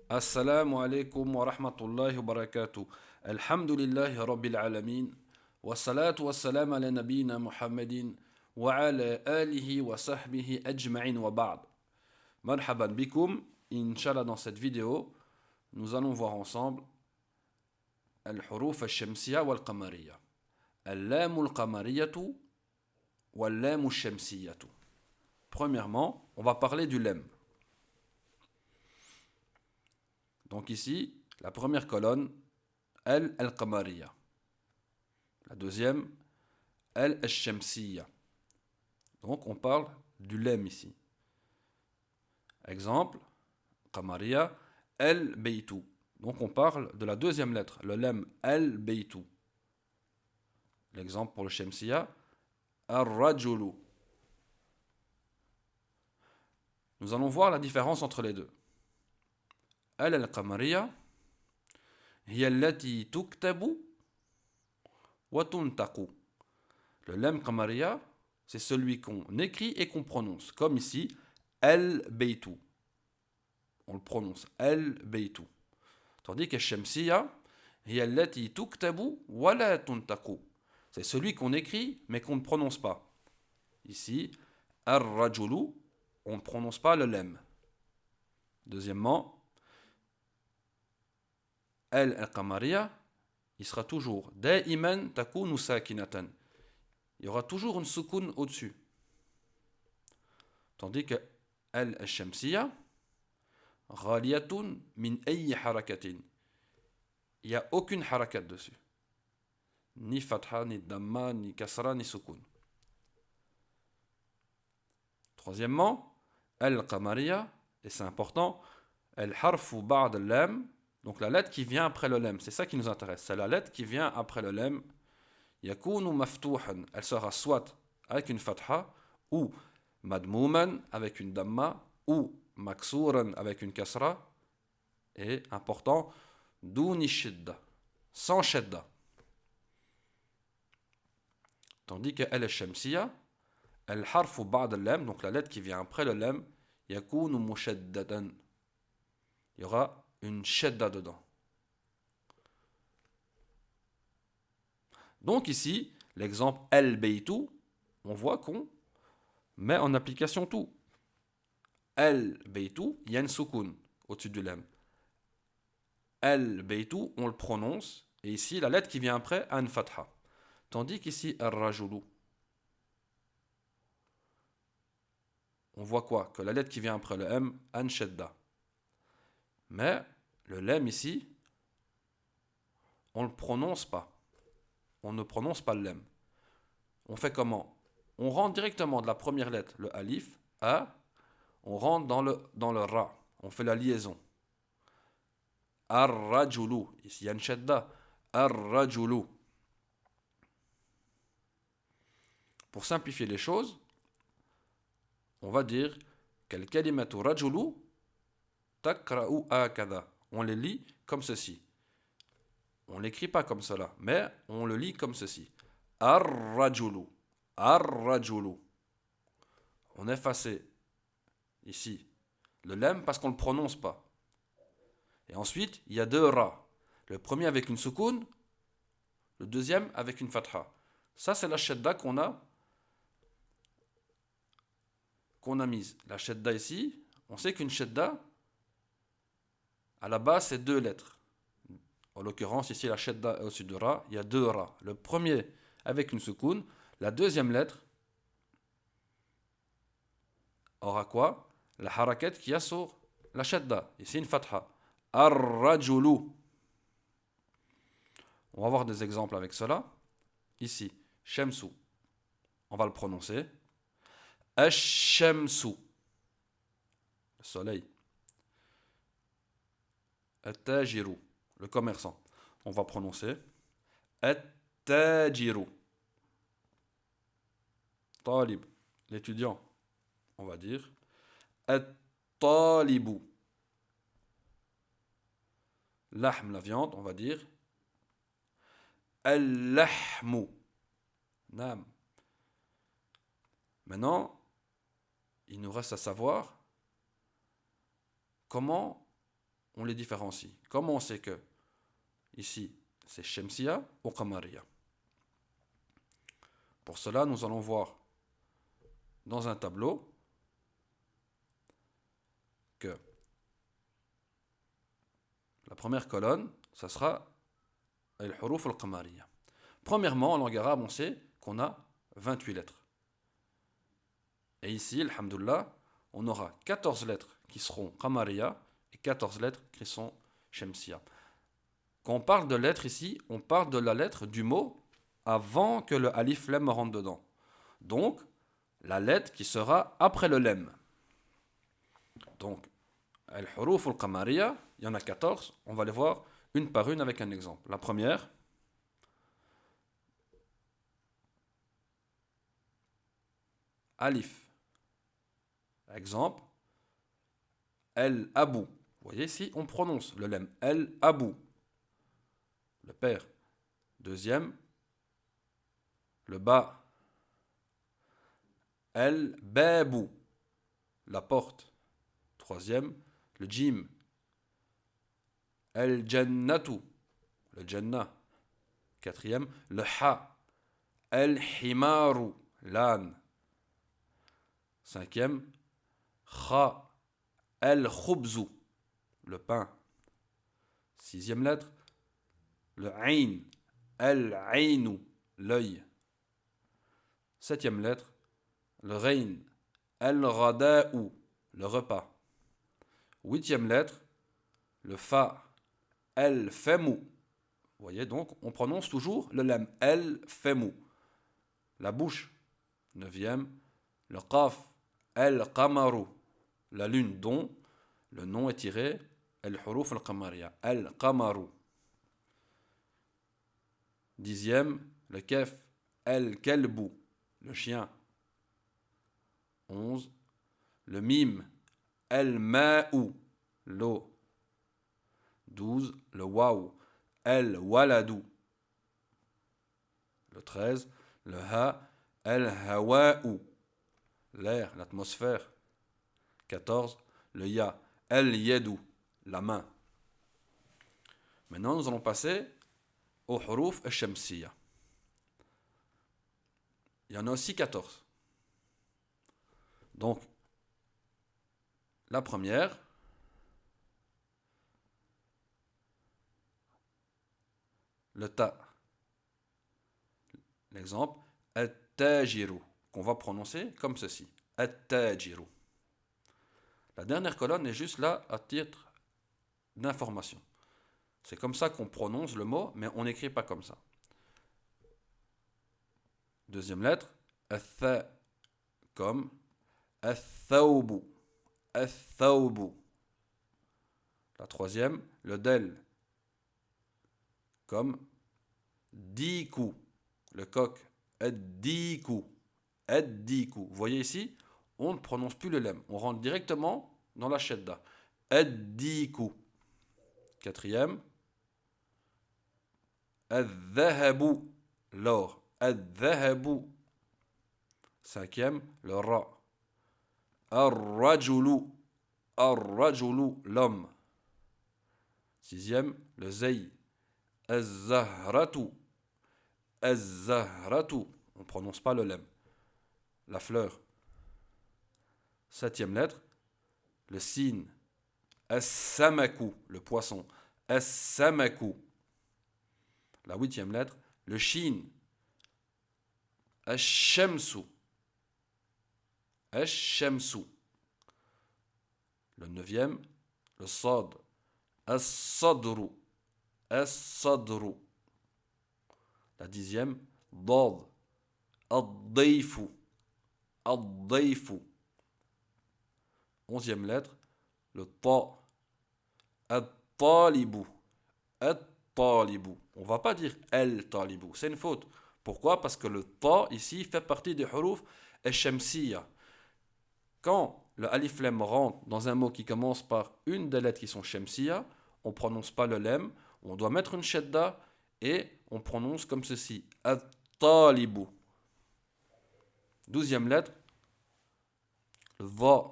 Assalamu alaikum wa rahmatullahi wa barakatuh. Alhamdulillahi rabbil alamin. Wa salatu wa salam ala nabina Muhammadin wa ala alihi wa sahbihi ajma'in wa ba'd. Marhaban bikum. Inch'Allah, dans cette vidéo, nous allons voir ensemble al-huruf al-shamsiya wal-qamariya. Al-lam al-qamariyatu wal-lam al-shamsiyatu. Premièrement, on va parler du lem. Donc ici, la première colonne, al-qamariya. La deuxième, al-shamsiya. Donc on parle du lem ici. Exemple, qamariya, al-baytu. Donc on parle de la deuxième lettre, le lem al-baytu. L'exemple pour le shamsiya, ar-rajulu. Nous allons voir la différence entre les deux. Al-qamariya, hiya allati tuktabu wa tuntaqu. Le lem qamariya, c'est celui qu'on écrit et qu'on prononce. Comme ici, al-baytu. On le prononce, al-baytu. Tandis que shamsiya, hiya allati tuktabu wa la tuntaqu. C'est celui qu'on écrit mais qu'on ne prononce pas. Ici, ar-rajulu, on ne prononce pas le lem. Deuxièmement, al-qamariya, il sera toujours da'iman takunu sakinatan. Il y aura toujours une soukoun au-dessus. Tandis que al-shamsiya, ghaliyatun min ayyi harakatin. Il n'y a aucune harakat dessus. Ni fatha, ni damma, ni kasra, ni soukoun. Troisièmement, al-qamariya, et c'est important, al-harfu ba'd al-lam, donc la lettre qui vient après le lem, c'est ça qui nous intéresse. C'est la lettre qui vient après le lem. Yakunu maftuhan, elle sera soit avec une fatha, ou madmouman avec une damma, ou maksuran avec une kasra, et important, duni shidda, sans shidda. Tandis que al-shamsiya, al-harfu ba'd al-lam, donc la lettre qui vient après le lem, yakunu mushaddadan. Il y aura une shadda dedans. Donc ici, l'exemple al-baytu, on voit qu'on met en application tout. Al-baytu, il y a une soukoun au-dessus du lem. Al-baytu, on le prononce, et ici, la lettre qui vient après a une fatha. Tandis qu'ici, al-rajulu, on voit quoi? Que la lettre qui vient après le M a une shadda. Mais le lem ici, on ne le prononce pas. On ne prononce pas le lem. On fait comment? On rentre directement de la première lettre, le alif, a, on rentre dans le ra. On fait la liaison. Ar-rajulu. Ici, il y a une shadda. Ar-rajulu. Pour simplifier les choses, on va dire quel kalimatu rajulu takra'u akada. On les lit comme ceci. On l'écrit pas comme cela, mais on le lit comme ceci. Ar-rajulu. Ar-rajulu. On efface ici le lem parce qu'on ne le prononce pas. Et ensuite, il y a deux ra. Le premier avec une soukoun, le deuxième avec une fatha. Ça, c'est la shadda qu'on a mise. La shadda ici, on sait qu'une shadda, à la base, c'est deux lettres. En l'occurrence, ici, la shadda au-dessus de ra, il y a deux ra. Le premier avec une soukoun, la deuxième lettre aura quoi? La harakat qui a sur la shadda. Ici, une fatha. Ar-rajulu. On va voir des exemples avec cela. Ici, shamsu. On va le prononcer. Ash-shamsu. Le soleil. At-tajiru. Le commerçant. On va prononcer. At-tajiru. Talib. L'étudiant. On va dire. At-talibu. Lahm, la viande. On va dire. Al-lahmu. Nam. Maintenant, il nous reste à savoir comment on les différencie. Comment on sait que ici c'est Shamsiya ou Qamariya? Pour cela, nous allons voir dans un tableau que la première colonne, ça sera al-huruf al-Qamariya. Premièrement, en langue arabe, on sait qu'on a 28 lettres. Et ici, alhamdoulilah, on aura 14 lettres qui seront Qamariya et 14 lettres qui sont Shamsiya. Quand on parle de lettres ici, on parle de la lettre du mot avant que le alif lem rentre dedans. Donc, la lettre qui sera après le lem. Donc, al-huruf al-Qamariya, il y en a 14. On va les voir une par une avec un exemple. La première, alif. Exemple, el-abou. Vous voyez ici, on prononce le lem. El-abou, le père. Deuxième, le ba. El-babou, la porte. Troisième, le jim. El-jannatu, le jannah. Quatrième, le ha. El-himaru, l'âne. Cinquième, kha. El-khubzu, le pain. Sixième lettre, le ain. El-ainu, l'œil. Septième lettre, le rein. El-rada'u, le repas. Huitième lettre, le fa. El-femu. Vous voyez donc, on prononce toujours le lem. El-femu, la bouche. Neuvième, le qaf. El-qamaru, la lune, dont le nom est tiré el-huruf al-qamariya. El-qamaru. Dixième, le kef. El-kelbu, le chien. 11. Le mime. El-ma'u, l'eau. 12. Le waw. El-waladu. Le 13. Le ha. El-hawa'u, l'air, l'atmosphère. 14. Le ya. El-yedu, la main. Maintenant, nous allons passer au huruf al-shamsiya. Il y en a aussi 14. Donc, la première, le ta. L'exemple, at-tajiru, qu'on va prononcer comme ceci. At-tajiru. La dernière colonne est juste là à titre d'information. C'est comme ça qu'on prononce le mot, mais on n'écrit pas comme ça. Deuxième lettre, at-tha, comme at-thawbu. At-thawbu. La troisième, le del, comme diku, le coq. Ad-diku. Ad-diku. Vous voyez ici, on ne prononce plus le lem. On rentre directement dans la shedda. Ad-diku. Quatrième, ad-dhahabu, l'or. Ad-dhahabu. Cinquième, le ra. Ar-rajulu. Ar-rajulu, l'homme. Sixième, le zay. Az-zahratu. Az-zahratu. On ne prononce pas le lem. La fleur. Septième lettre, le sin. As-samaku, le poisson. As-samaku. La huitième lettre, le shin. Ash-shamsu. Ash-shamsu. Le neuvième, le sad. As-sadru. As-sadru. La dixième, dad. Ad-dayfu. Ad-dayfu. Onzième lettre, le ta. Ad-talibu. Ad-talibu. On ne va pas dire el-talibu. C'est une faute. Pourquoi? Parce que le ta ici fait partie des huruf al-shamsiya. Quand le alif lem rentre dans un mot qui commence par une des lettres qui sont shamsiya, on ne prononce pas le lem, on doit mettre une shedda et on prononce comme ceci. Ad-talibu. Douzième lettre, le dha.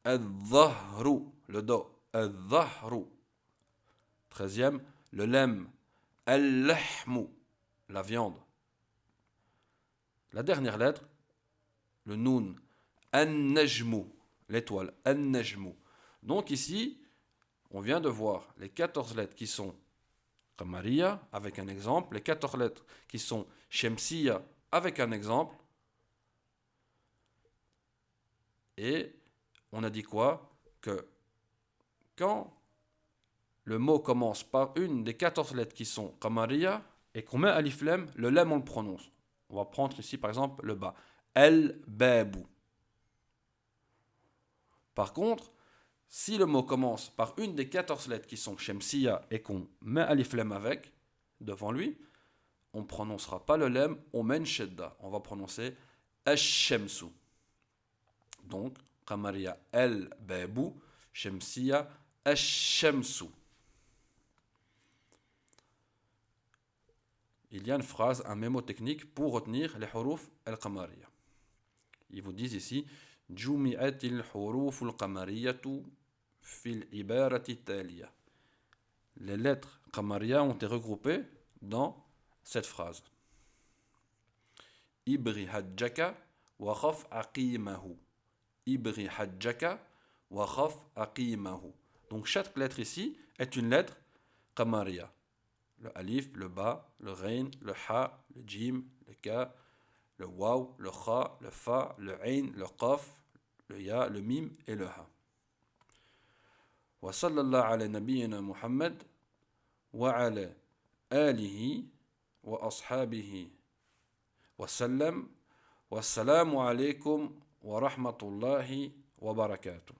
Ad-dhahru, le do. al-dhahru. 13e, le lem. Al-lahmu, la viande. La dernière lettre, le noun. An-najmu, l'étoile. An-najmu. Donc ici, on vient de voir les 14 lettres qui sont Qamariya avec un exemple, les 14 lettres qui sont Shamsiya avec un exemple. Et on a dit quoi? Que quand le mot commence par une des 14 lettres qui sont Qamariya et qu'on met alif lam, le lam on le prononce. On va prendre ici par exemple le bas. Al-babu. Par contre, si le mot commence par une des 14 lettres qui sont Shamsiya et qu'on met alif lam avec, devant lui, on ne prononcera pas le lam, on met une shedda. On va prononcer Ash-shamsu. Donc, Qamariya al-babu, Shamsiya Ash-shamsu. Il y a une phrase, un mémo technique pour retenir les huruf al-qamariya. Ils vous disent ici جمعت الحروف القمرية في العبارة التالية. Les lettres qamariya ont été regroupées dans cette phrase. Ibri hajjaka wa khaf aqimahu. Ibri hajjaka wa khaf aqimahu. Donc chaque lettre ici est une lettre qamariya. Le alif, le ba, le ghain, le ha, le jim, le ka, le waw, le kha, le fa, le ain, le qaf, le ya, le mim et le ha. Wa sallallahu ala nabiyyina Muhammad wa ala alihi wa ashabihi wa sallam. Wassalamu alaykum wa rahmatullahi wa barakatuh.